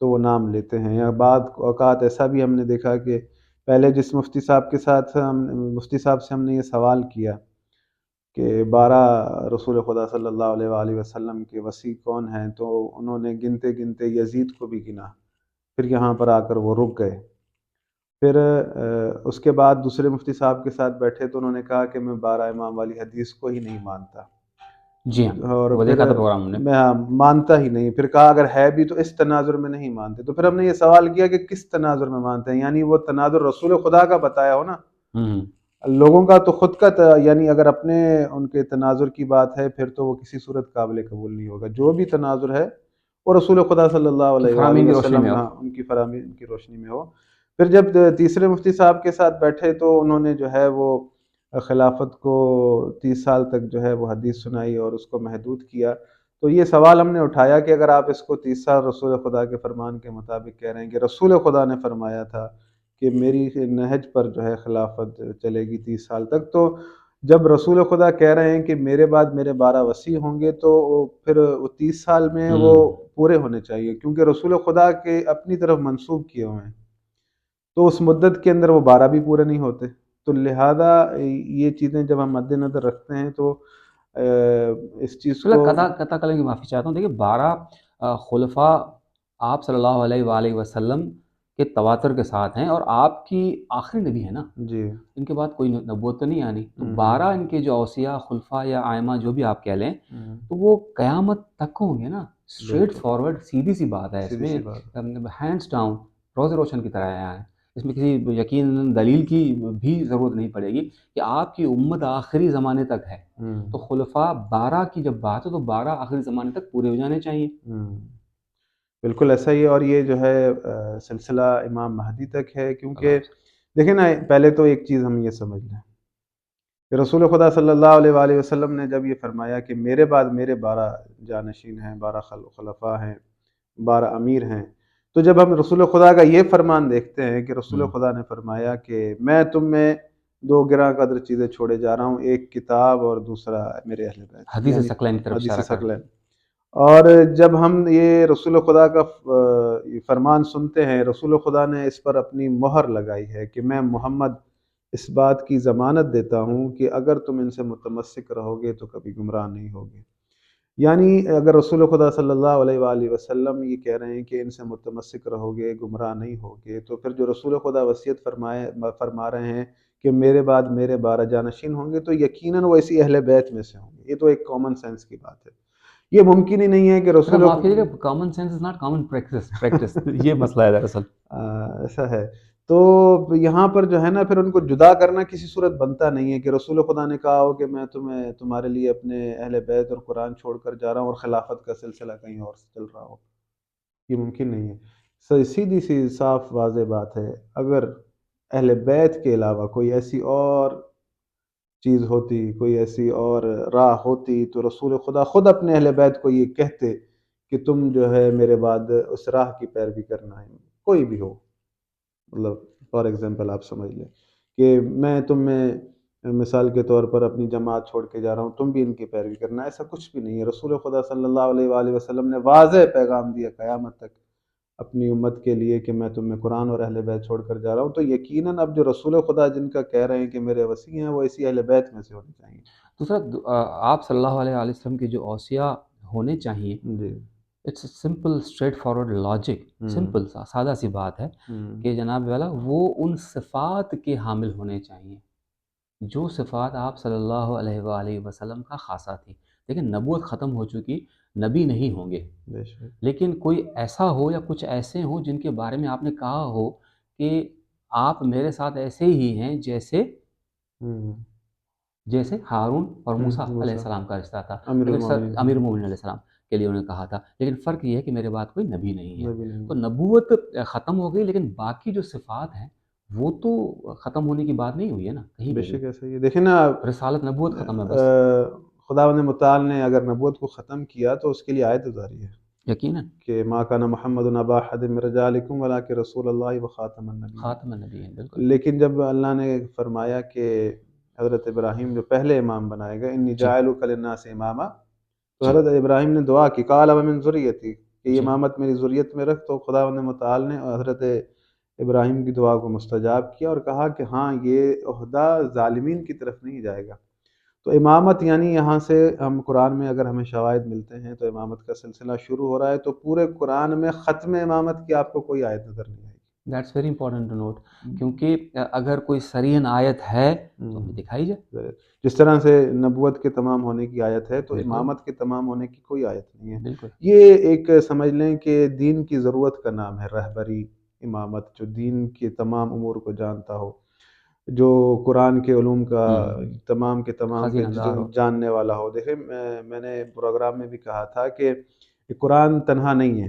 تو وہ نام لیتے ہیں، یا بعض اوقات ایسا بھی ہم نے دیکھا کہ پہلے جس مفتی صاحب کے ساتھ مفتی صاحب سے ہم نے یہ سوال کیا کہ 12 رسول خدا صلی اللہ علیہ وآلہ وسلم کے وصی کون ہیں، تو انہوں نے گنتے گنتے یزید کو بھی گنا، پھر یہاں پر آ کر وہ رک گئے۔ پھر اس کے بعد دوسرے مفتی صاحب کے ساتھ بیٹھے تو انہوں نے کہا کہ میں 12 امام والی حدیث کو ہی نہیں مانتا، جی ہاں، اور وہ پھر دیکھا تھا پروگرام ہم نے۔ میں مانتا ہی نہیں، پھر کہا اگر ہے بھی تو اس تناظر میں نہیں مانتے۔ تو پھر ہم نے یہ سوال کیا کہ کس تناظر میں مانتے ہیں، یعنی وہ تناظر رسول خدا کا بتایا ہو نا، ہوں لوگوں کا تو خود کا یعنی اگر اپنے ان کے تناظر کی بات ہے پھر تو وہ کسی صورت قابل قبول نہیں ہوگا۔ جو بھی تناظر ہے وہ رسول خدا صلی اللہ کہ علیہ وآلہ فرامین کی روشنی میں وسلم، ہو۔ ہاں، ان کی فراہمی، ان کی روشنی میں ہو۔ پھر جب تیسرے مفتی صاحب کے ساتھ بیٹھے تو انہوں نے جو ہے وہ خلافت کو 30 سال تک جو ہے وہ حدیث سنائی اور اس کو محدود کیا۔ تو یہ سوال ہم نے اٹھایا کہ اگر آپ اس کو 30 سال رسول خدا کے فرمان کے مطابق کہہ رہے ہیں کہ رسول خدا نے فرمایا تھا کہ میری نہج پر جو ہے خلافت چلے گی 30 سال تک، تو جب رسول خدا کہہ رہے ہیں کہ میرے بعد میرے 12 وصی ہوں گے تو پھر وہ 30 سال میں وہ ہوں پورے ہونے چاہیے، کیونکہ رسول خدا کے اپنی طرف منسوب کیے ہوئے ہیں، تو اس مدت کے اندر وہ 12 بھی پورے نہیں ہوتے۔ تو لہذا یہ چیزیں جب ہم مد نظر رکھتے ہیں تو اس چیز چلو کو قطع کلام کی معافی چاہتا ہوں۔ دیکھیے 12 خلفاء آپ صلی اللہ علیہ وآلہ وسلم کے تواتر کے ساتھ ہیں، اور آپ کی آخری نبی ہے نا، جی ان کے بعد کوئی نبوت تو نہیں آنی، تو ہوں 12 ان کے جو اوصیاء خلفاء یا ائمہ جو بھی آپ کہہ لیں، ہوں، تو وہ قیامت تک ہوں گے نا۔ اسٹریٹ بالکل فارورڈ سیدھی سی بات ہے، اس سیدھی میں سی بات ہینڈز ڈاؤن روز روشن کی طرح آیا ہے، اس میں کسی یقین دلیل کی بھی ضرورت نہیں پڑے گی کہ آپ کی امت آخری زمانے تک ہے، ہوں تو خلفاء 12 کی جب بات ہے تو 12 آخری زمانے تک پورے ہو جانے چاہیے۔ ہوں، بالکل ایسا ہی ہے، اور یہ جو ہے سلسلہ امام مہدی تک ہے، اللہ کیونکہ دیکھیں نا، پہلے تو ایک چیز ہم یہ سمجھ لیں کہ رسول خدا صلی اللہ علیہ وآلہ وسلم نے جب یہ فرمایا کہ میرے بعد میرے 12 جانشین ہیں، 12 خلفاء ہیں، 12 امیر ہیں، تو جب ہم رسول خدا کا یہ فرمان دیکھتے ہیں کہ رسول ہوں، خدا نے فرمایا کہ میں تم میں 2 گراں قدر چیزیں چھوڑے جا رہا ہوں، ایک کتاب اور دوسرا میرے اہل بیت، حدیث یعنی ثقلین کی طرف حدیث اشارہ کر رہے ثقلین۔ اور جب ہم یہ رسول خدا کا یہ فرمان سنتے ہیں، رسول خدا نے اس پر اپنی مہر لگائی ہے کہ میں محمد اس بات کی ضمانت دیتا ہوں کہ اگر تم ان سے متمسک رہو گے تو کبھی گمراہ نہیں ہوگے۔ یعنی اگر رسول خدا صلی اللہ علیہ وآلہ وسلم یہ کہہ رہے ہیں کہ ان سے متمسک رہو گے، گمراہ نہیں ہوگے، تو پھر جو رسول خدا وصیت فرما رہے ہیں کہ میرے بعد میرے 12 جانشین ہوں گے، تو یقیناً وہ اسی اہل بیت میں سے ہوں گے۔ یہ تو ایک کامن سینس کی بات ہے، یہ ممکن ہی نہیں ہے کہ ذرا رسول معاف کیجیے گا، common sense is not common practice یہ مسئلہ ہے دراصل۔ ایسا ہے۔ تو یہاں پر جو ہے نا، پھر ان کو جدا کرنا کسی صورت بنتا نہیں ہے کہ رسول خدا نے کہا ہو کہ میں تمہارے لیے اپنے اہل بیت اور قرآن چھوڑ کر جا رہا ہوں اور خلافت کا سلسلہ کہیں اور سے چل رہا ہو، یہ ممکن نہیں ہے۔ سیدھی سی صاف واضح بات ہے، اگر اہل بیت کے علاوہ کوئی ایسی اور چیز ہوتی، کوئی ایسی اور راہ ہوتی، تو رسول خدا خود اپنے اہل بیت کو یہ کہتے کہ تم جو ہے میرے بعد اس راہ کی پیروی کرنا ہے، کوئی بھی ہو۔ مطلب فار ایگزامپل آپ سمجھ لیں کہ میں تم میں مثال کے طور پر اپنی جماعت چھوڑ کے جا رہا ہوں، تم بھی ان کی پیروی کرنا، ایسا کچھ بھی نہیں ہے۔ رسول خدا صلی اللہ علیہ وآلہ وسلم نے واضح پیغام دیا قیامت تک اپنی امت کے لیے کہ میں تم میں قرآن اور اہل بیت چھوڑ کر جا رہا ہوں، تو یقیناً اب جو رسول خدا جن کا کہہ رہے ہیں کہ میرے وصی ہیں، وہ اسی اہل بیت میں سے ہونے چاہیے۔ دوسرا آپ صلی اللہ علیہ وآلہ وسلم کے جو اوصیاء ہونے چاہیے، جی it's simple straightforward logic, ہوں سمپل سادہ سی بات ہے ہوں کہ جناب والا وہ ان صفات کے حامل ہونے چاہیے جو صفات آپ صلی اللہ علیہ وآلہ وسلم کا خاصہ تھی۔ لیکن نبوت ختم ہو چکی، نبی نہیں ہوں گے، بے شک لیکن کوئی ایسا ہو یا کچھ ایسے ہوں جن کے بارے میں آپ نے کہا ہو کہ آپ میرے ساتھ ایسے ہی ہیں جیسے ہوں ہارون اور موسیٰ علیہ موسیٰ السلام کا رشتہ تھا، امیر لیکن المومنین امیر المومنین علیہ السلام کے لیے انہوں نے کہا تھا، لیکن فرق یہ ہے کہ میرے بعد کوئی نبی نہیں ہے۔ نبی نہیں تو نبوت ختم ہو گئی، لیکن باقی جو صفات ہیں وہ تو ختم ہونے کی بات نہیں ہوئی ہے نا کہیں بے پہ بھی۔ شک ایسا ہی ہے۔ دیکھیں نا، رسالت نبوت ختم ہے بس، خداوند متعال نے اگر نبوت کو ختم کیا تو اس کے لیے آیت اتاری ہے یقیناً کہ ما کان محمد ابا احد من رجالکم ولکن رسول اللہ وخاتم النبیین۔ خاتم النبی ہے، بالکل لیکن جب اللہ نے فرمایا کہ حضرت ابراہیم جو پہلے امام بنائے گا، انی جی جاعلک للناس اماما، تو جی حضرت ابراہیم نے دعا کی، قال ومن ذریتی، کہ یہ امامت میری ذریت میں رکھ، تو خداوند متعال نے حضرت ابراہیم کی دعا کو مستجاب کیا اور کہا کہ ہاں یہ عہدہ ظالمین کی طرف نہیں جائے گا۔ تو امامت یعنی یہاں سے ہم قرآن میں اگر ہمیں شواہد ملتے ہیں تو امامت کا سلسلہ شروع ہو رہا ہے، تو پورے قرآن میں ختم امامت کی آپ کو کوئی آیت نظر نہیں آئے گی۔ That's very important to note, کیونکہ اگر کوئی صریح آیت ہے تو ہمیں دکھائی جائے۔ جس طرح سے نبوت کے تمام ہونے کی آیت ہے، تو بالکل امامت کے تمام ہونے کی کوئی آیت نہیں ہے۔ بالکل یہ ایک سمجھ لیں کہ دین کی ضرورت کا نام ہے، رہبری، امامت، جو دین کے تمام امور کو جانتا ہو، جو قرآن کے علوم کا تمام کے تمام کے خزینہ دار ہو۔ جاننے والا ہو۔ دیکھیں میں نے پروگرام میں بھی کہا تھا کہ قرآن تنہا نہیں ہے،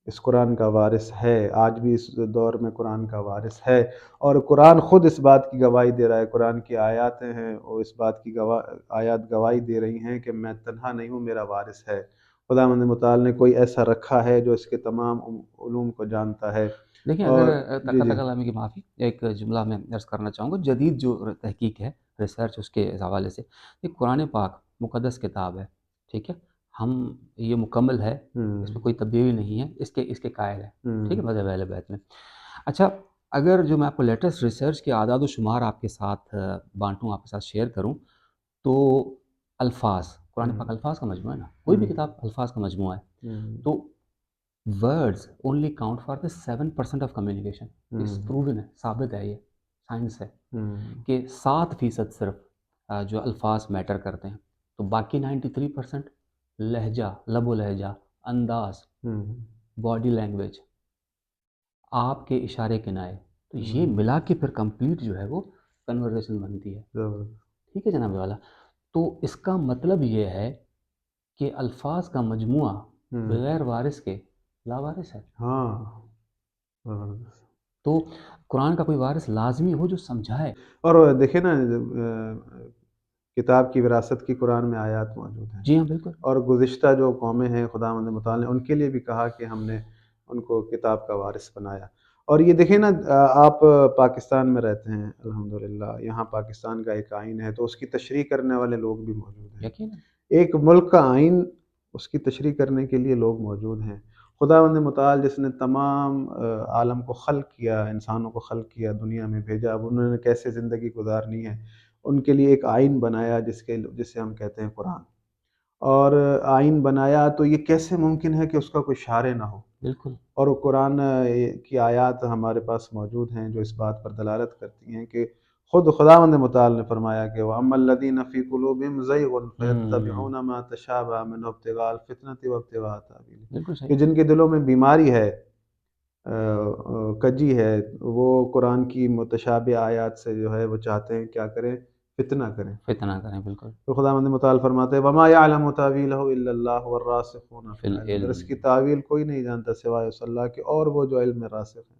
اس قرآن کا وارث ہے، آج بھی اس دور میں قرآن کا وارث ہے، اور قرآن خود اس بات کی گواہی دے رہا ہے، قرآن کی آیات ہیں اور اس بات کی آیات گواہی دے رہی ہیں کہ میں تنہا نہیں ہوں، میرا وارث ہے۔ خداوند متعال نے کوئی ایسا رکھا ہے جو اس کے تمام علوم کو جانتا ہے۔ دیکھیں، اور اگر جی جی تکلمی کی معافی، ایک جملہ میں عرض کرنا چاہوں گا، جدید جو تحقیق ہے، ریسرچ اس کے حوالے سے، یہ قرآن پاک مقدس کتاب ہے، ٹھیک ہے، ہم یہ مکمل ہے، اس میں کوئی تبدیلی نہیں ہے، اس کے قائل ہے، ٹھیک ہے، مذہب اہل بیت میں۔ اچھا، اگر جو میں آپ کو لیٹسٹ ریسرچ کے اعداد و شمار آپ کے ساتھ بانٹوں، آپ کے ساتھ شیئر کروں، تو الفاظ، قرآن پاک الفاظ کا مجموعہ ہے نا، کوئی بھی کتاب الفاظ کا مجموعہ ہے، تو words only count for the 7% of communication. اس پروون ہے، ثابت ہے، یہ سائنس ہے کہ 7% صرف جو الفاظ میٹر کرتے ہیں، تو باقی 93% لہجہ، لب و لہجہ، انداز، باڈی لینگویج، آپ کے اشارے کنائے، تو یہ ملا کے پھر کمپلیٹ جو ہے وہ کنورسیشن بنتی ہے، ٹھیک ہے جناب والا۔ تو اس کا مطلب یہ ہے کہ الفاظ کا مجموعہ بغیر وارث کے لاوارث ہے۔ ہاں، تو قرآن کا کوئی وارث لازمی ہو جو سمجھائے۔ اور دیکھیں نا، کتاب کی وراثت کی قرآن میں آیات موجود ہیں، جی ہاں، بالکل اور گزشتہ جو قومیں ہیں خداوند متعال نے ان کے لیے بھی کہا کہ ہم نے ان کو کتاب کا وارث بنایا۔ اور یہ دیکھیں نا، آپ پاکستان میں رہتے ہیں، الحمدللہ یہاں پاکستان کا ایک آئین ہے، تو اس کی تشریح کرنے والے لوگ بھی موجود ہیں۔ یقیناً ایک ملک کا آئین، اس کی تشریح کرنے کے لیے لوگ موجود ہیں۔ خداوند متعال جس نے تمام عالم کو خلق کیا، انسانوں کو خلق کیا، دنیا میں بھیجا، اب انہوں نے کیسے زندگی گزارنی ہے، ان کے لیے ایک آئین بنایا جسے ہم کہتے ہیں قرآن۔ اور آئین بنایا تو یہ کیسے ممکن ہے کہ اس کا کوئی شارع نہ ہو؟ بالکل اور قرآن کی آیات ہمارے پاس موجود ہیں جو اس بات پر دلالت کرتی ہیں کہ خود خداوند متعال نے فرمایا کہ وَأَمَّا الَّذِينَ فِي قُلُوبِهِمْ زَيْغٌ فَيَتَّبِعُونَ مَا تَشَابَهَ مِنْهُ ابْتِغَاءَ الْفِتْنَةِ وَابْتِغَاءَ تَأْوِيلِهِ، بالکل کہ صحیح، جن کے دلوں میں بیماری ہے، کجی ہے، وہ قرآن کی متشابہ آیات سے جو ہے وہ چاہتے ہیں کیا کریں؟ فتنہ کریں۔ فتنہ کریں، بالکل تو خداوند متعال فرماتے ہیں وَمَا يَعْلَمُ تَأْوِيلَهُ إِلَّا اللَّهُ وَالرَّاسِخُونَ فی فِي الْعِلْمِ، العلم۔ اور اس کی تعویل کوئی نہیں جانتا سوائے اس اللہ کے، اور وہ جو علم میں راسخ ہیں۔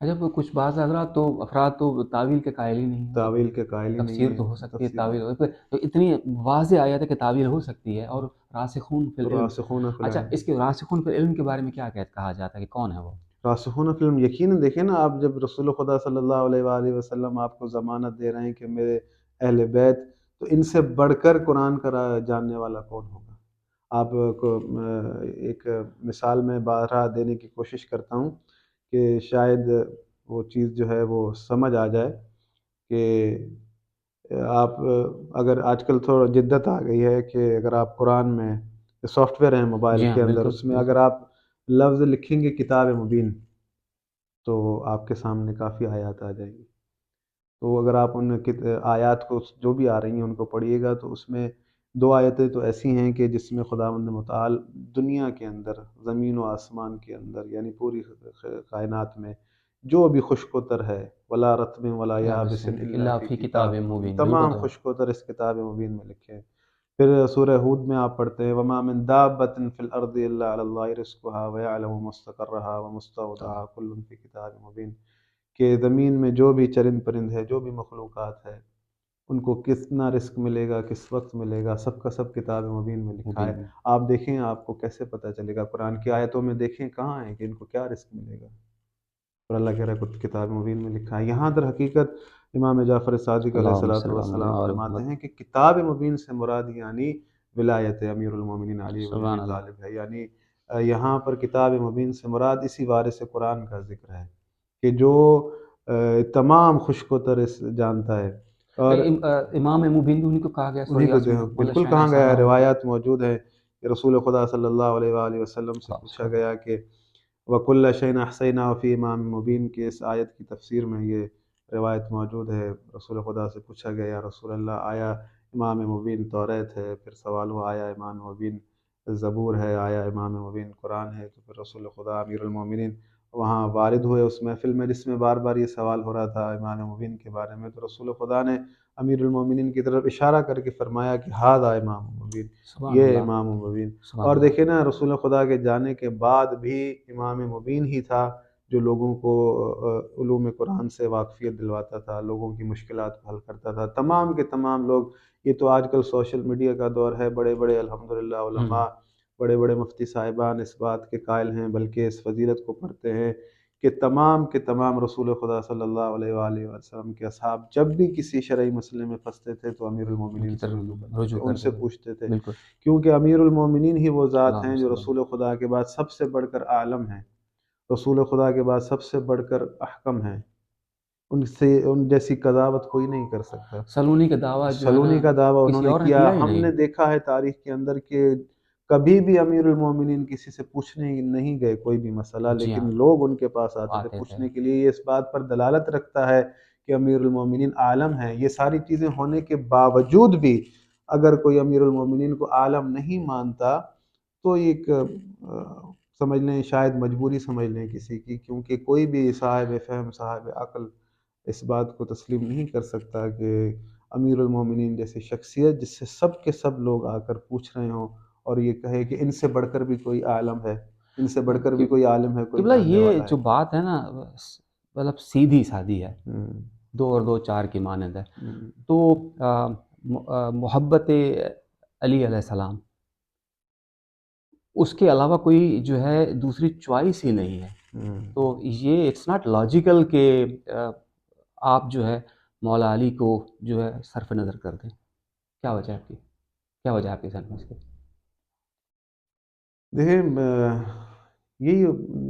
اچھا، وہ کچھ بعض حضرات تو افراد تو تعویل کے قائل ہی نہیں ہیں، وہ تعویل کے قائل ہی نہیں تفسیر ہیں، تو ہو سکتی ہے، تفسیر تعویل ہو سکتی ہے، تو اتنی واضح آیت ہے کہ تعویل ہو سکتی ہے، اور راسخون فی العلم۔ راسخون فی اچھا، العلم، اس کے راسخون فی العلم کے بارے میں کیا کہا جاتا ہے کہ کون ہے وہ؟ راسخون فی العلم یقیناً دیکھیں نا، آپ جب رسول خدا صلی اللہ علیہ وآلہ وسلم آپ کو ضمانت دے رہے ہیں کہ میرے اہل بیت، تو ان سے بڑھ کر قرآن کا جاننے والا کون ہوگا؟ آپ کو ایک مثال میں بارہا دینے کی کوشش کرتا ہوں کہ شاید وہ چیز جو ہے وہ سمجھ آ جائے کہ آپ اگر آج کل تھوڑا جدت آ گئی ہے کہ اگر آپ قرآن میں سافٹ ویئر ہیں موبائل جی ہاں، کے اندر، بالکل اس میں اگر بالکل، آپ لفظ لکھیں گے کتاب مبین، تو آپ کے سامنے کافی آیات آ جائیں گی۔ تو اگر آپ ان آیات کو جو بھی آ رہی ہیں ان کو پڑھیے گا، تو اس میں دو آیتیں تو ایسی ہیں کہ جس میں خداوند متعال دنیا کے اندر، زمین و آسمان کے اندر، یعنی پوری کائنات میں جو بھی خشک و تر ہے، ولا رطب ولا یابس الا اللہ فی فی کتاب کتاب مبین، مبین، بالکل تمام تو خشک و تر اس کتاب مبین میں لکھے ہیں۔ پھر سورہ ہود میں آپ پڑھتے ہیں وما من دابۃ فی الارض الا علی اللہ رزقها ویعلم مستقرها ومستودعها کل فی کتاب مبین، کہ زمین میں جو بھی چرند پرند ہے، جو بھی مخلوقات ہے، ان کو کتنا رزق ملے گا، کس وقت ملے گا، سب کا سب کتاب مبین میں لکھا مبین ہے۔ میں، آپ دیکھیں آپ کو کیسے پتہ چلے گا؟ قرآن کی آیتوں میں دیکھیں کہاں ہے کہ ان کو کیا رزق ملے گا، اور اللہ کہہ رہا ہے کتاب مبین میں لکھا ہے۔ یہاں در حقیقت امام جعفر صادق علیہ اللہم الصلوۃ صلی اللہ والسلام علیہ فرماتے محمد، ہیں کہ کتاب مبین سے مراد یعنی ولایت امیر المومنین علی بن ابی سبحان اللہ، طالب ہے، یعنی یہاں پر کتاب مبین سے مراد اسی وارث قرآن کا ذکر ہے کہ جو تمام خشک و تر جانتا ہے. اور امام مبین بھی انہیں کو کہا گیا سورہ انہیں کو یاسین میں، مولا بالکل شاہین کہا ایسا گیا ہے، نام ہے. روایات موجود ہیں کہ رسول خدا صلی اللہ علیہ وآلہ وسلم سے پوچھا گیا کہ وَكُلَّ شَيْءٍ أَحْصَيْنَاهُ فِي إِمَامٍ مُبِينٍ کی اس آیت کی تفسیر میں یہ روایت موجود ہے. رسول خدا سے پوچھا گیا یا رسول اللہ آیا امام مبین توریت ہے؟ پھر سوال ہوا آیا امام مبین زبور ہے؟ آیا امام مبین قرآن ہے؟ تو پھر رسول خدا امیر المومنین وہاں وارد ہوئے اس محفل میں جس میں بار بار یہ سوال ہو رہا تھا امام مبین کے بارے میں. تو رسول خدا نے امیر المومنین کی طرف اشارہ کر کے فرمایا کہ ھذا امام مبین، سبحان یہ اللہ، امام مبین. سبحان اور اللہ. دیکھیں نا رسول خدا کے جانے کے بعد بھی امام مبین ہی تھا جو لوگوں کو علوم قرآن سے واقفیت دلواتا تھا، لوگوں کی مشکلات کو حل کرتا تھا. تمام کے تمام لوگ، یہ تو آج کل سوشل میڈیا کا دور ہے، بڑے بڑے الحمدللہ علماء، بڑے بڑے مفتی صاحبان اس بات کے قائل ہیں، بلکہ اس فضیلت کو پڑھتے ہیں کہ تمام کے تمام رسول خدا صلی اللہ علیہ وآلہ وسلم کے اصحاب جب بھی کسی شرعی مسئلے میں پھنستے تھے تو امیر ان المومنین کی سے طرف رجوع کرتے تھے، رجوع ان کرتے سے تھے. پوچھتے تھے. بالکل. کیونکہ امیر المومنین ہی وہ ذات اللہم ہیں جو صلی اللہ. رسول خدا کے بعد سب سے بڑھ کر عالم ہیں، رسول خدا کے بعد سب سے بڑھ کر احکم ہیں. ان جیسی قضاوت کوئی نہیں کر سکتا. سلونی کا دعویٰ جو ہے نا سلونی کا دعویٰ انہوں کسی نے اور کیا. کیا ہی ہم نہیں. نے دیکھا ہے تاریخ کے اندر کہ کبھی بھی امیر المومنین کسی سے پوچھنے نہیں گئے کوئی بھی مسئلہ، جی ہاں، لیکن لوگ ان کے پاس آتے تھے آتے تھے. پوچھنے کے لیے. یہ اس بات پر دلالت رکھتا ہے کہ امیر المومنین عالم ہیں. یہ ساری چیزیں ہونے کے باوجود بھی اگر کوئی امیر المومنین کو عالم نہیں مانتا تو ایک سمجھ لیں شاید مجبوری سمجھ لیں کسی کی، کیونکہ کوئی بھی صاحب فہم صاحب عقل اس بات کو تسلیم نہیں کر سکتا کہ امیر المومنین جیسی شخصیت جس سے سب کے سب لوگ آ کر پوچھ رہے ہوں اور یہ کہے کہ ان سے بڑھ کر بھی کوئی عالم ہے، ان سے بڑھ کر بھی کوئی عالم ہے، کوئی قبلہ جاننے یہ والا ہے. جو بات ہے نا مطلب سیدھی سادھی ہے، ہوں، 2 اور 2 4 کی مانند ہے. ہوں، تو محبت علی علیہ السلام اس کے علاوہ کوئی جو ہے دوسری چوائس ہی نہیں ہے. ہوں. تو یہ اٹس ناٹ لاجیکل کہ آپ جو ہے مولا علی کو جو ہے صرف نظر کر دیں. کیا وجہ ہے آپ کی؟ کیا وجہ ہے آپ کے ذہن میں اس کی؟ دیکھیں یہی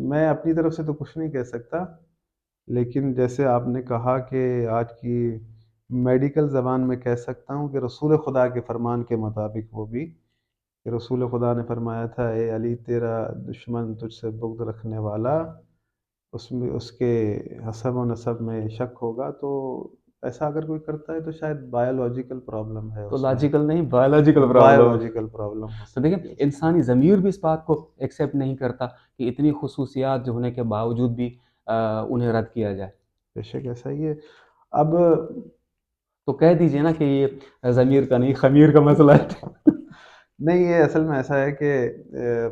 میں اپنی طرف سے تو کچھ نہیں کہہ سکتا، لیکن جیسے آپ نے کہا کہ آج کی میڈیکل زبان میں کہہ سکتا ہوں کہ رسول خدا کے فرمان کے مطابق وہ بھی کہ رسول خدا نے فرمایا تھا اے علی تیرا دشمن تجھ سے بغض رکھنے والا اس میں اس کے حسب و نسب میں شک ہوگا. تو ایسا اگر کوئی کرتا ہے تو شاید بایولوجیکل پرابلم ہے تو اس میں، لاجیکل نہیں، بایولوجیکل پرابلم ہے. بایولوجیکل پرابلم ہو تو سکتی دیکھیں ہے اس میں. انسانی ضمیر بھی اس بات کو ایکسیپٹ نہیں کرتا کہ اتنی خصوصیات جو ہونے کے باوجود بھی انہیں رد کیا جائے. بے شک ایسا ہی ہے. اب تو کہہ دیجئے نا کہ یہ ضمیر کا نہیں خمیر کا مسئلہ ہے. نہیں، یہ اصل میں ایسا ہے کہ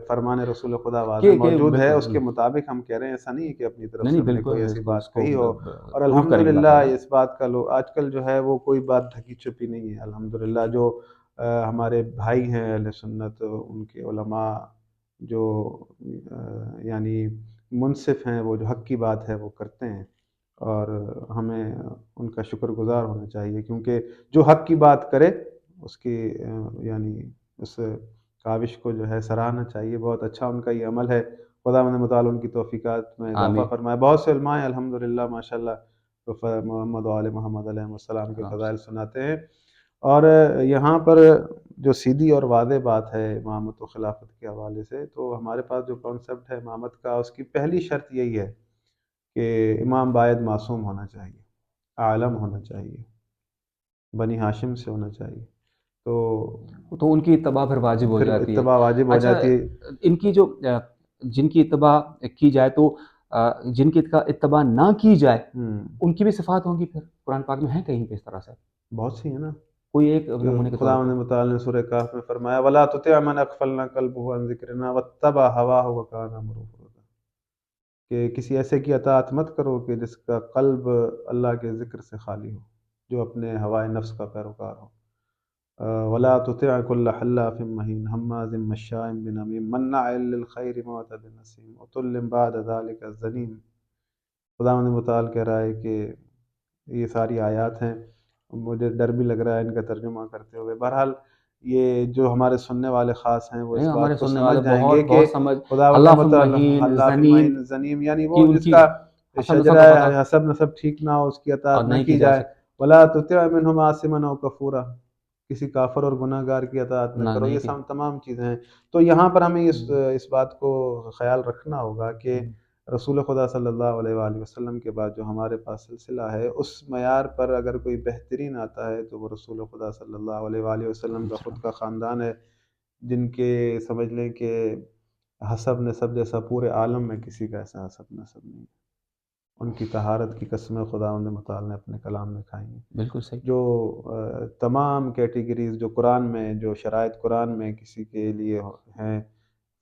فرمان رسول خدا واضح کہ موجود ہے، بالکل اس کے مطابق ہم کہہ رہے ہیں. ایسا نہیں ہے کہ اپنی طرف نہیں سے نہیں ہم نے بالکل کوئی ایسی اس بات کو کہی ہو. اور پروف کریں گے الحمدللہ باقاعدہ. اس بات کا آج کل جو ہے وہ کوئی بات ڈھکی چھپی نہیں ہے. الحمدللہ جو ہمارے بھائی ہیں اہل سنت، ان کے علماء جو یعنی منصف ہیں، وہ جو حق کی بات ہے وہ کرتے ہیں، اور ہمیں ان کا شکر گزار ہونا چاہیے. کیونکہ جو حق کی بات کرے اس کی یعنی اس کاوش کو جو ہے سراہنا چاہیے. بہت اچھا ان کا یہ عمل ہے. خداوند متعال ان کی توفیقات میں اضافہ آمین. فرمائے. بہت سے علماء ہیں الحمدللہ ماشاءاللہ محمد و آل محمد علیہ السلام کے فضائل سناتے ہیں. اور یہاں پر جو سیدھی اور واضح بات ہے امامت و خلافت کے حوالے سے، تو ہمارے پاس جو کانسیپٹ ہے امامت کا، اس کی پہلی شرط یہی ہے کہ امام باید معصوم ہونا چاہیے، عالم ہونا چاہیے، بنی ہاشم سے ہونا چاہیے. تو ان کی اتباع پھر واجب ہو پھر جاتی ہے. اتباع واجب ہو اچھا، جاتی ہے. ان کی جو جن کی اتباع کی جائے تو جن کی اتباع نہ کی جائے ان کی بھی صفات ہوں گی پھر قرآن پاک میں ہیں کہیں پہ اس طرح سے؟ بہت سی ہیں نا. کوئی ایک نمونے کے طور خداوند پہ. متعال نے سورہ کہف میں فرمایا وَلَا تُطِعْ مَنْ أَغْفَلْنَا قَلْبُهُ عَنْ ذِكْرِنَا وَاتَّبَعَ هَوَاهُ وَكَانَ أَمْرُهُ فُرُطًا، کہ کسی ایسے کی اطاعت مت کرو کہ جس کا قلب اللہ کے ذکر سے خالی ہو، جو اپنے ہوائے نفس کا پیروکار ہو. وَلَا تُطِعْ كُلَّ حَلَّافٍ مَّهِينٍ هَمَّازٍ مَّشَّاءٍ بِنَمِيمٍ مَّنَّاعٍ لِّلْخَيْرِ مُعْتَدٍ أَثِيمٍ عُتُلٍّ بَعْدَ ذَلِكَ زَنِيمٍ. خداوند متعال کہہ رہا ہے کہ یہ ساری آیات ہیں. مجھے ڈر بھی لگ رہا ہے ان کا ترجمہ کرتے ہوئے. بہرحال یہ جو ہمارے سننے والے خاص ہیں وہ نہیں، اس ہمارے بات کو سننے سمجھ والے جائیں گے بہت کہ بہت سمجھ، خداوند حلف متعال مہین حلاف زنیم معین زنیم، یعنی کی وہ ان جس کی کا حسب نسب شجرہ کا پتہ حسب نسب ٹھیک نہ ہو اس کی اور اطاعت نہ نہیں کی کی جا جائے. سکتی، ولا تطع منهم عاصما او کفورا، کسی کافر اور گناہ گار کی اطاعت نہ نہ کرو. نہیں یہ کی. تمام چیزیں ہیں. تو یہاں پر ہمیں ہوں، اس بات کو خیال رکھنا ہوگا کہ ہوں، رسول خدا صلی اللہ علیہ وآلہ وسلم کے بعد جو ہمارے پاس سلسلہ ہے اس معیار پر اگر کوئی بہترین آتا ہے تو وہ رسول خدا صلی اللہ علیہ وآلہ وسلم کا خود السلام. کا خاندان ہے، جن کے سمجھ لیں کہ حسب نسب جیسا پورے عالم میں کسی کا ایسا حسب نسب نہیں. ان کی طہارت کی قسمیں خداوند متعال نے اپنے کلام میں کھائی ہیں. بالکل صحیح. جو تمام کیٹیگریز جو قرآن میں، جو شرائط قرآن میں کسی کے لیے ہیں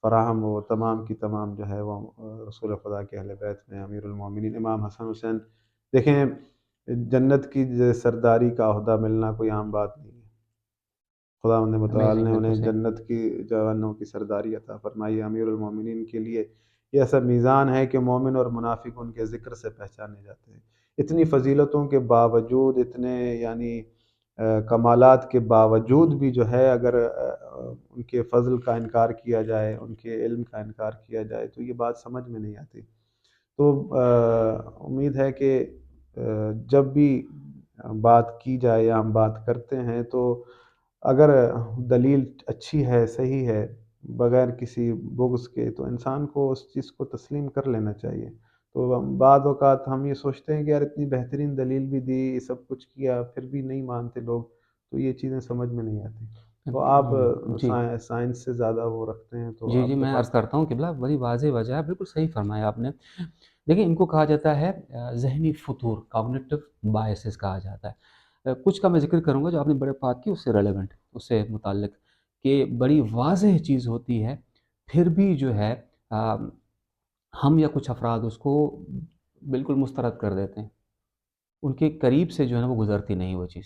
فراہم، وہ تمام کی تمام جو ہے وہ رسول خدا کے اہل بیت میں امیر المومنین امام حسن حسین. دیکھیں، جنت کی سرداری کا عہدہ ملنا کوئی عام بات نہیں ہے. خداوند متعال امیزنگ، نے بالکل انہیں صحیح. جنت کی جوانوں کی سرداری عطا فرمائی ہے. امیر المومنین کے لیے یہ ایسا میزان ہے کہ مومن اور منافق ان کے ذکر سے پہچانے جاتے ہیں. اتنی فضیلتوں کے باوجود، اتنے یعنی کمالات کے باوجود بھی جو ہے اگر ان کے فضل کا انکار کیا جائے، ان کے علم کا انکار کیا جائے تو یہ بات سمجھ میں نہیں آتی. تو امید ہے کہ جب بھی بات کی جائے یا ہم بات کرتے ہیں تو اگر دلیل اچھی ہے، صحیح ہے، بغیر کسی بغض کے، تو انسان کو اس چیز کو تسلیم کر لینا چاہیے. تو بعض اوقات ہم یہ سوچتے ہیں کہ یار اتنی بہترین دلیل بھی دی، سب کچھ کیا، پھر بھی نہیں مانتے لوگ، تو یہ چیزیں سمجھ میں نہیں آتی. تو آپ جی سائنس سے زیادہ وہ رکھتے ہیں تو جی جی، آپ کے میں عرض پاس. کرتا ہوں قبلہ، بڑی واضح وجہ ہے، بالکل صحیح فرمایا آپ نے. دیکھیں، ان کو کہا جاتا ہے ذہنی فطور، کاگنیٹو بائسز کہا جاتا ہے. کچھ کا میں ذکر کروں گا جو آپ نے بڑے بات کی، اس سے ریلیونٹ، اس سے متعلق، کہ بڑی واضح چیز ہوتی ہے پھر بھی جو ہے ہم یا کچھ افراد اس کو بالکل مسترد کر دیتے ہیں، ان کے قریب سے جو ہے نا وہ گزرتی نہیں وہ چیز.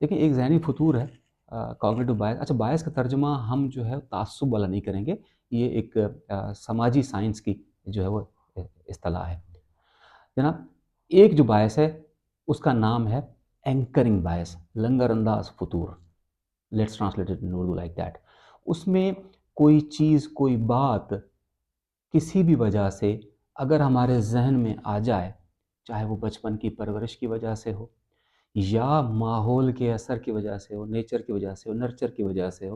دیکھیں، ایک ذہنی فطور ہے کاگنیٹو بائس. اچھا، بائس کا ترجمہ ہم جو ہے تعصب والا نہیں کریں گے، یہ ایک سماجی سائنس کی جو ہے وہ اصطلاح ہے جناب. ایک جو بائس ہے اس کا نام ہے اینکرنگ بائس، لنگر انداز فطور. Let's translate it in Urdu like that. اس میں کوئی چیز، کوئی بات کسی بھی وجہ سے اگر ہمارے ذہن میں آ جائے، چاہے وہ بچپن کی پرورش کی وجہ سے ہو یا ماحول کے اثر کی وجہ سے ہو، نیچر کی وجہ سے ہو، نرچر کی وجہ سے ہو،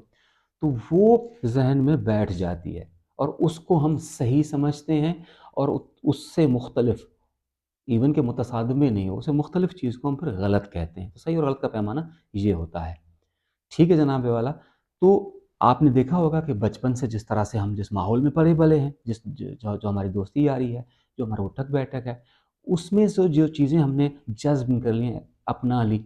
تو وہ ذہن میں بیٹھ جاتی ہے اور اس کو ہم صحیح سمجھتے ہیں اور اس سے مختلف، ایون کہ متصادم میں نہیں ہو، اسے مختلف چیز کو ہم پھر غلط کہتے ہیں. تو صحیح اور غلط کا پیمانہ یہ ہوتا ہے. ٹھیک ہے جناب والا. تو آپ نے دیکھا ہوگا کہ بچپن سے جس طرح سے ہم جس ماحول میں پلے بڑے ہیں، جو ہماری دوستی یاری ہے، جو ہمارا اٹھک بیٹھک ہے، اس میں سے جو چیزیں ہم نے جذب کر لی، اپنا لی،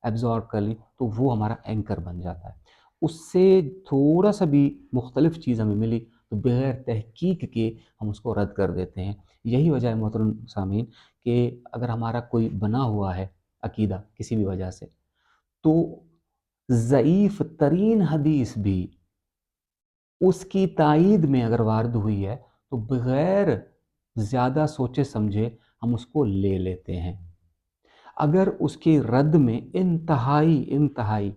ایبزارب کر لی، تو وہ ہمارا اینکر بن جاتا ہے. اس سے تھوڑا سا بھی مختلف چیز ہمیں ملی تو بغیر تحقیق کے ہم اس کو رد کر دیتے ہیں. یہی وجہ ہے محترم سامعین کہ اگر ہمارا کوئی بنا ہوا ہے عقیدہ کسی بھی وجہ سے، تو ضعیف ترین حدیث بھی اس کی تائید میں اگر وارد ہوئی ہے تو بغیر زیادہ سوچے سمجھے ہم اس کو لے لیتے ہیں. اگر اس کی رد میں انتہائی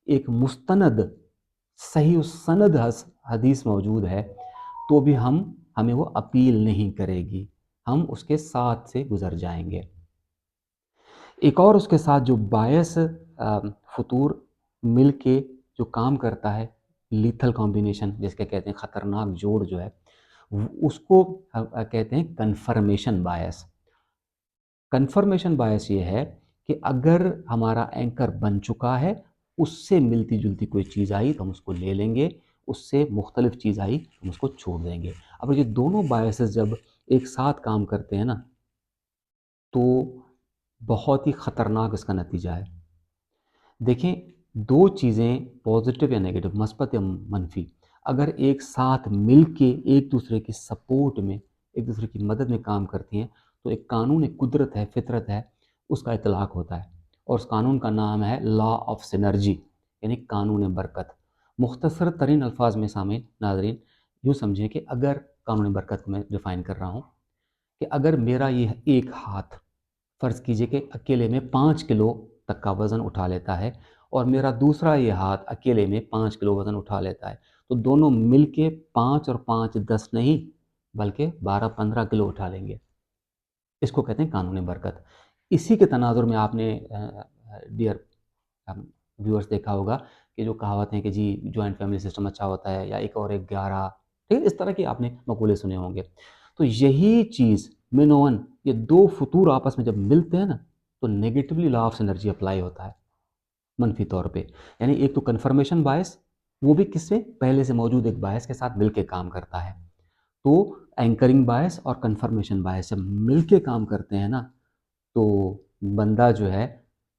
ایک مستند صحیح سند حدیث موجود ہے تو بھی ہمیں وہ اپیل نہیں کرے گی، ہم اس کے ساتھ سے گزر جائیں گے. ایک اور اس کے ساتھ جو باعث فطور مل کے جو کام کرتا ہے، لیتھل کمبینیشن جس کے کہتے ہیں، خطرناک جوڑ جو ہے، اس کو کہتے ہیں کنفرمیشن باعث. کنفرمیشن باعث یہ ہے کہ اگر ہمارا اینکر بن چکا ہے، اس سے ملتی جلتی کوئی چیز آئی تو ہم اس کو لے لیں گے، اس سے مختلف چیز آئی ہم اس کو چھوڑ دیں گے. اب یہ دونوں باعث جب ایک ساتھ کام کرتے ہیں نا تو بہت ہی خطرناک اس کا نتیجہ ہے. دیکھیں، دو چیزیں پازیٹیو یا نیگیٹو، مثبت یا منفی، اگر ایک ساتھ مل کے ایک دوسرے کی سپورٹ میں، ایک دوسرے کی مدد میں کام کرتی ہیں تو ایک قانون، ایک قدرت ہے، فطرت ہے، اس کا اطلاق ہوتا ہے. اور اس قانون کا نام ہے لا آف سینرجی، یعنی قانون برکت. مختصر ترین الفاظ میں سامعین ناظرین یوں سمجھیں کہ اگر قانون برکت کو میں ڈیفائن کر رہا ہوں کہ اگر میرا یہ ایک ہاتھ فرض کیجئے کہ اکیلے میں 5 کلو تک کا وزن اٹھا لیتا ہے اور میرا دوسرا یہ ہاتھ اکیلے میں 5 کلو وزن اٹھا لیتا ہے، تو دونوں مل کے 5 اور 5 10 نہیں بلکہ 12-15 کلو اٹھا لیں گے۔ اس کو کہتے ہیں قانون برکت۔ اسی کے تناظر میں آپ نے ڈیئر ویورز دیکھا ہوگا کہ جو کہاوت ہیں کہ جی جوائنٹ فیملی سسٹم اچھا ہوتا ہے، یا ایک اور ایک 11، ٹھیک ہے، اس طرح کی آپ نے مقولے سنے ہوں گے۔ تو یہی چیز منون، یہ دو فطور آپس میں جب ملتے ہیں نا تو negatively law of energy apply ہوتا ہے منفی طور پہ، یعنی ایک تو کنفرمیشن باعث، وہ بھی کس سے، پہلے سے موجود ایک باعث کے ساتھ مل کے کام کرتا ہے۔ تو اینکرنگ باعث اور کنفرمیشن باعث جب مل کے کام کرتے ہیں نا تو بندہ جو ہے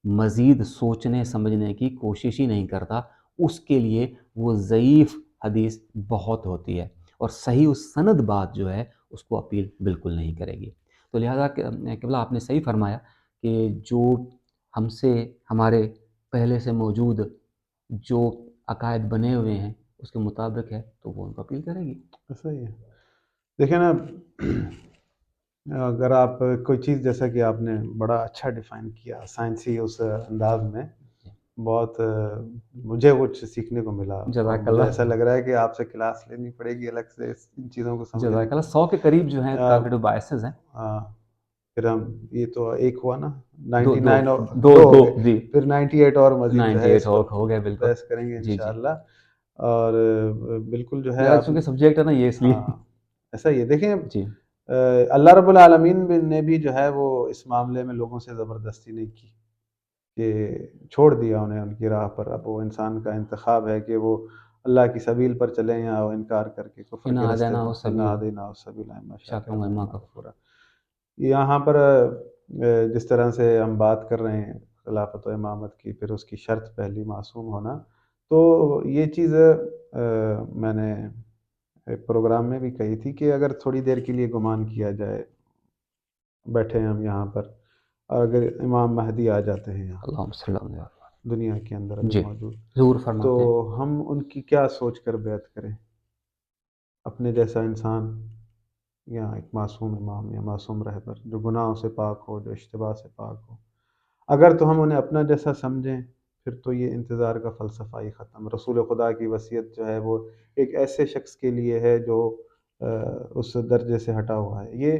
مزید سوچنے سمجھنے کی کوشش ہی نہیں کرتا، اس کے لیے وہ ضعیف حدیث بہت ہوتی ہے، اور صحیح اس سند بات جو ہے اس کو اپیل بالکل نہیں کرے گی۔ تو لہٰذا قبلہ آپ نے صحیح فرمایا کہ جو ہم سے ہمارے پہلے سے موجود جو عقائد بنے ہوئے ہیں اس کے مطابق ہے تو وہ ان کو اپیل کرے گی۔ ایسا ہی ہے۔ دیکھیں نا، اگر آپ کوئی چیز، جیسا کہ آپ نے بڑا اچھا ڈیفائن کیا سائنسی اس انداز میں، بہت مجھے کچھ سیکھنے کو ملا، اور جزاک مجھے اللہ، ایسا لگ رہا ہے کہ آپ سے کلاس لینی پڑے گی الگ سے ان چیزوں کو سمجھنے جزاک کی۔ اللہ۔ 100 کے قریب جو ہیں آ، کاگنیٹو بائسز ہیں۔ ہاں، پھر ہم یہ تو ایک ہوا نا، دو دو 99 اور دو دو ہو دو گئے، جی، پھر 98 اور مزید جو ہے 98 اس پر ہو گئے، بالکل بحث کریں گے جی جی۔ انشاءاللہ۔ اور بالکل جو ہے میرا آپ، چونکہ سبجیکٹ ہے نا یہ، اس لیے ہاں ایسا ہی ہے۔ دیکھیں جی اللہ رب العالمین نے بھی جو ہے وہ اس معاملے میں لوگوں سے زبردستی نہیں کی، کہ چھوڑ دیا انہیں ان کی راہ پر۔ اب وہ انسان کا انتخاب ہے کہ وہ اللہ کی سبیل پر چلیں یا وہ انکار کر کے کفر ان کے رستے آدینا پر، و اِنَّا سبیل ہَدَيْنَاهُ السَّبِيلَ إِمَّا شاکرا و شَاكِرًا اما وَإِمَّا کفور۔ كَفُورًا۔ یہاں پر جس طرح سے ہم بات کر رہے ہیں خلافت و امامت کی، پھر اس کی شرط پہلی معصوم ہونا، تو یہ چیز میں نے ایک پروگرام میں بھی کہی تھی کہ اگر تھوڑی دیر کے لیے گمان کیا جائے، بیٹھے ہیں ہم یہاں پر، اور اگر امام مہدی آ جاتے ہیں یہاں اللہم صلی اللہ علیہ وسلم، دنیا کے اندر ابھی جی موجود، ضرور تو فرماتے ہیں۔ ہم ان کی کیا سوچ کر بیعت کریں؟ اپنے جیسا انسان، یا ایک معصوم امام یا معصوم رہبر جو گناہوں سے پاک ہو، جو اشتباہ سے پاک ہو، اگر تو ہم انہیں اپنا جیسا سمجھیں پھر تو یہ انتظار کا فلسفہ ہی ختم۔ رسول خدا کی وصیت جو ہے وہ ایک ایسے شخص کے لیے ہے جو اس درجے سے ہٹا ہوا ہے۔ یہ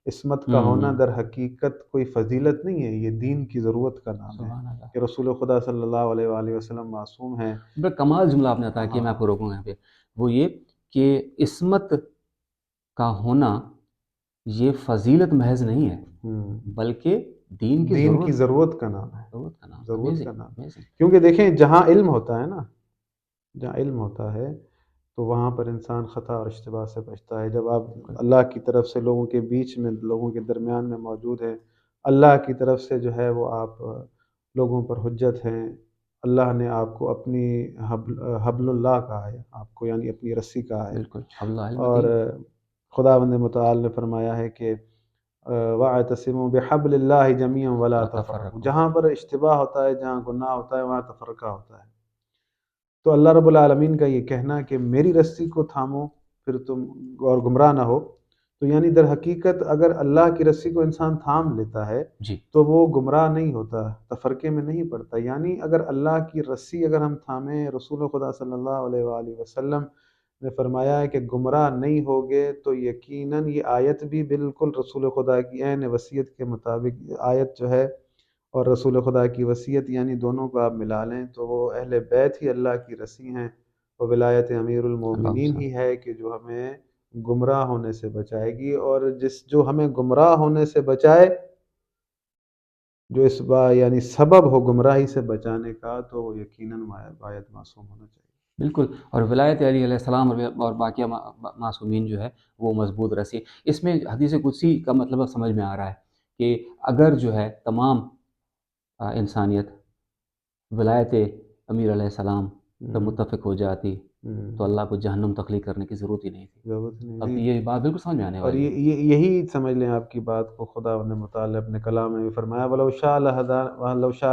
عصمت کا ہونا در حقیقت کوئی فضیلت نہیں ہے، یہ دین کی ضرورت کا نام ہے سبحان اللہ، کہ رسول خدا صلی اللہ علیہ وآلہ وسلم معصوم ہیں۔ بڑا کمال جملہ آپ نے عطا کیا، میں ہاں، آپ کو روکوں گا یہاں پہ، وہ یہ کہ عصمت کا ہونا یہ فضیلت محض نہیں ہے ہوں، بلکہ دین کی دین کی ضرورت ضرورت کا نام ہے، ضرورت کا نام۔ ضرورت کا امیزنگ نام۔ امیزنگ، کیونکہ دیکھیں جہاں علم ہوتا ہے نا، جہاں علم ہوتا ہے تو وہاں پر انسان خطا اور اشتباہ سے بچتا ہے۔ جب آپ بالکل اللہ کی طرف سے لوگوں کے بیچ میں، لوگوں کے درمیان میں موجود ہیں، اللہ کی طرف سے جو ہے وہ آپ لوگوں پر حجت ہیں، اللہ نے آپ کو اپنی حبل اللہ کہا ہے آپ کو، یعنی اپنی رسی کہا ہے، بالکل، حبل اللہ اور المتین، خداوند متعال نے فرمایا ہے کہ وَاعْتَصِمُوا بِحَبْلِ اللَّهِ جَمِيعًا وَلَا ولا تَفَرَّقُوا۔ تفرقوا، جہاں پر اشتباہ ہوتا ہے، جہاں گناہ ہوتا ہے، وہاں تفرقہ ہوتا ہے۔ تو اللہ رب العالمین کا یہ کہنا کہ میری رسی کو تھامو پھر تم اور گمراہ نہ ہو، تو یعنی در حقیقت اگر اللہ کی رسی کو انسان تھام لیتا ہے جی تو وہ گمراہ نہیں ہوتا، تفرقے میں نہیں پڑتا۔ یعنی اگر اللہ کی رسی اگر ہم تھامیں، رسول خدا صلی اللہ علیہ وآلہ وسلم نے فرمایا ہے کہ گمراہ نہیں ہوگے، تو یقیناً یہ آیت بھی بالکل رسول خدا کی عین وصیت کے مطابق آیت جو ہے، اور رسول خدا کی وصیت، یعنی دونوں کو آپ ملا لیں تو وہ اہل بیت ہی اللہ کی رسی ہیں، اور ولایت امیر اللہم المومنین صل، ہی ہے کہ جو ہمیں گمراہ ہونے سے بچائے گی، اور جو ہمیں گمراہ ہونے سے بچائے، جو اس یعنی سبب ہو گمراہی سے بچانے کا، تو وہ یقیناً باید معصوم ہونا چاہیے۔ بالکل، اور ولایت علی علیہ السلام اور باقی معصومین جو ہے وہ مضبوط رسی۔ اس میں حدیث قدسی کا مطلب سمجھ میں آ رہا ہے کہ اگر جو ہے تمام انسانیت ولایت امیر علیہ السلام پر ہوں، متفق ہو جاتی تو اللہ کو جہنم تخلیق کرنے کی ضرورت ہی نہیں تھی۔ ضرورت نہیں اب نہیں۔ یہ بات بالکل سمجھ میں آنے اور والی ہے۔ یہی سمجھ لیں آپ کی بات کو، خدا نے متعال اپنے کلام میں بھی فرمایا وَلَوْ شَاءَ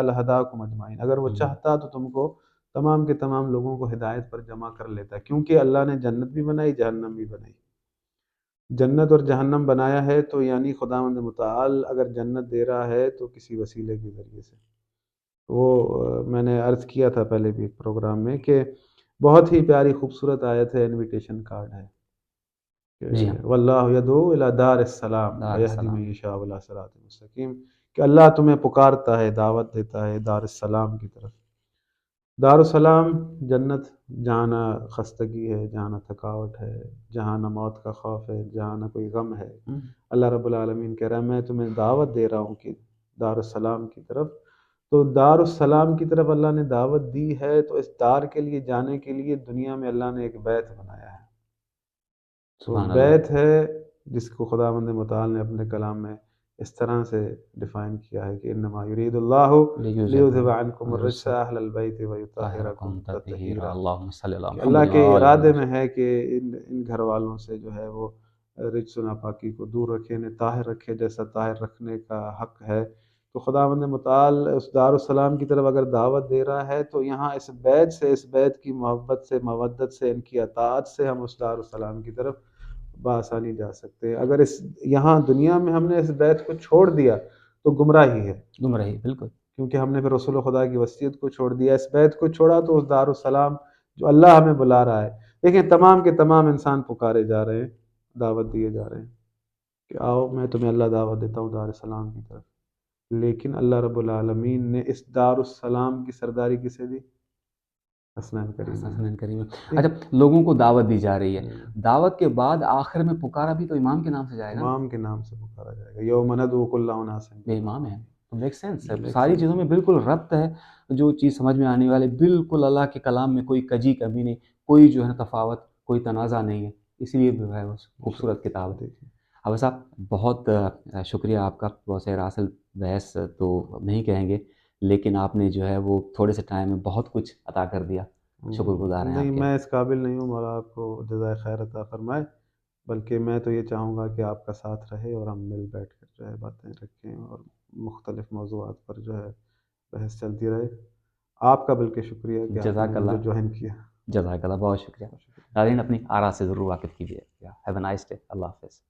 لَهَدَاكُمْ أَجْمَعِينَ، اگر وہ چاہتا تو تم کو تمام کے تمام لوگوں کو ہدایت پر جمع کر لیتا ہے، کیونکہ اللہ نے جنت بھی بنائی، جہنم بھی بنائی۔ جنت اور جہنم بنایا ہے تو یعنی خداوند متعال اگر جنت دے رہا ہے تو کسی وسیلے کے ذریعے سے، وہ میں نے عرض کیا تھا پہلے بھی ایک پروگرام میں کہ بہت ہی پیاری خوبصورت آیت ہے، انویٹیشن کارڈ ہے کہ جی ہاں، واللہ یدعو الی دار السلام دار ویہدی من السلام، یشاء الی صراط مستقیم، کہ اللہ تمہیں پکارتا ہے، دعوت دیتا ہے دار السلام کی طرف۔ دار السلام جنت، جہاں نہ خستگی ہے، جہاں نہ تھکاوٹ ہے، جہاں نہ موت کا خوف ہے، جہاں نہ کوئی غم ہے۔ ہوں، اللہ رب العالمین کہہ رہا ہے میں تمہیں دعوت دے رہا ہوں کہ دار السلام کی طرف۔ تو دار السلام کی طرف اللہ نے دعوت دی ہے، تو اس دار کے لیے جانے کے لیے دنیا میں اللہ نے ایک بیت بنایا ہے۔ تو سبحان اللہ، بیت ہے جس کو خداوند متعال نے اپنے کلام میں اس طرح سے ڈیفائن کیا ہے کہ انما یرید اللہ لیذھب عنکم الرجس اہل البیت ویطہرکم طاہرکم تطہیرا، تطہیرا، اللہم صلی علی کہ محمد اللہ کے وآل ارادے محمد۔ میں ہے کہ ان گھر والوں سے جو ہے وہ رجس و ناپاکی کو دور رکھے، انہیں طاہر رکھے جیسا طاہر رکھنے کا حق ہے۔ تو خداوند متعال اس دار السلام کی طرف اگر دعوت دے رہا ہے تو یہاں اس بیت سے، اس بیت کی محبت سے، مودت سے، ان کی اطاعت سے ہم اس دار السلام کی طرف بآسانی جا سکتے ہیں۔ اگر اس یہاں دنیا میں ہم نے اس بیت کو چھوڑ دیا تو گمراہی ہے، گمراہی بالکل، کیونکہ ہم نے پھر رسول خدا کی وصیت کو چھوڑ دیا، اس بیت کو چھوڑا تو اس دار السلام جو اللہ ہمیں بلا رہا ہے۔ دیکھیں تمام کے تمام انسان پکارے جا رہے ہیں، دعوت دیے جا رہے ہیں کہ آؤ میں تمہیں اللہ دعوت دیتا ہوں دار السلام کی طرف، لیکن اللہ رب العالمین نے اس دار السلام کی سرداری کسے دی؟ حسنین کریم نے۔ حسن کریم۔ ٹھیک، اچھا، لوگوں کو دعوت دی جا رہی ہے، ہوں، دعوت کے بعد آخر میں پکارا بھی تو امام کے نام سے جائے گا نا، امام کے نام سے پکارا جائے گا، یوم ندعو کل اناس یہ امام ہے، بامامہم۔ تو میک سینس ہے، میک ساری سینس چیزوں ہے۔ میں بالکل ربط ہے، جو چیز سمجھ میں آنے والے بالکل اللہ کے کلام میں کوئی کجی کمی نہیں، کوئی جو ہے تفاوت، کوئی تنازع نہیں ہے، اسی لیے جو ہے وہ خوبصورت کتاب ہے۔ دیکھیے اب صاحب بہت شکریہ آپ کا، بہت سے راسل بحث تو نہیں کہیں گے، لیکن آپ نے جو ہے وہ تھوڑے سے ٹائم میں بہت کچھ عطا کر دیا، شکر گزار ہیں نہیں آپ کے۔ میں اس قابل نہیں ہوں، مولا آپ کو جزائے خیر عطا فرمائے، بلکہ میں تو یہ چاہوں گا کہ آپ کا ساتھ رہے اور ہم مل بیٹھ کر جو ہے باتیں رکھیں اور مختلف موضوعات پر جو ہے بحث چلتی رہے۔ آپ کا بلکہ شکریہ کہ آپ نے جزاک مجھے اللہ، جوائن کیا۔ جزاک اللہ، بہت شکریہ۔ بہت شکریہ۔ ناظرین اپنی آرا سے ضرور واقف کیجیے۔ ہیو اے نائس ڈے، اللہ حافظ۔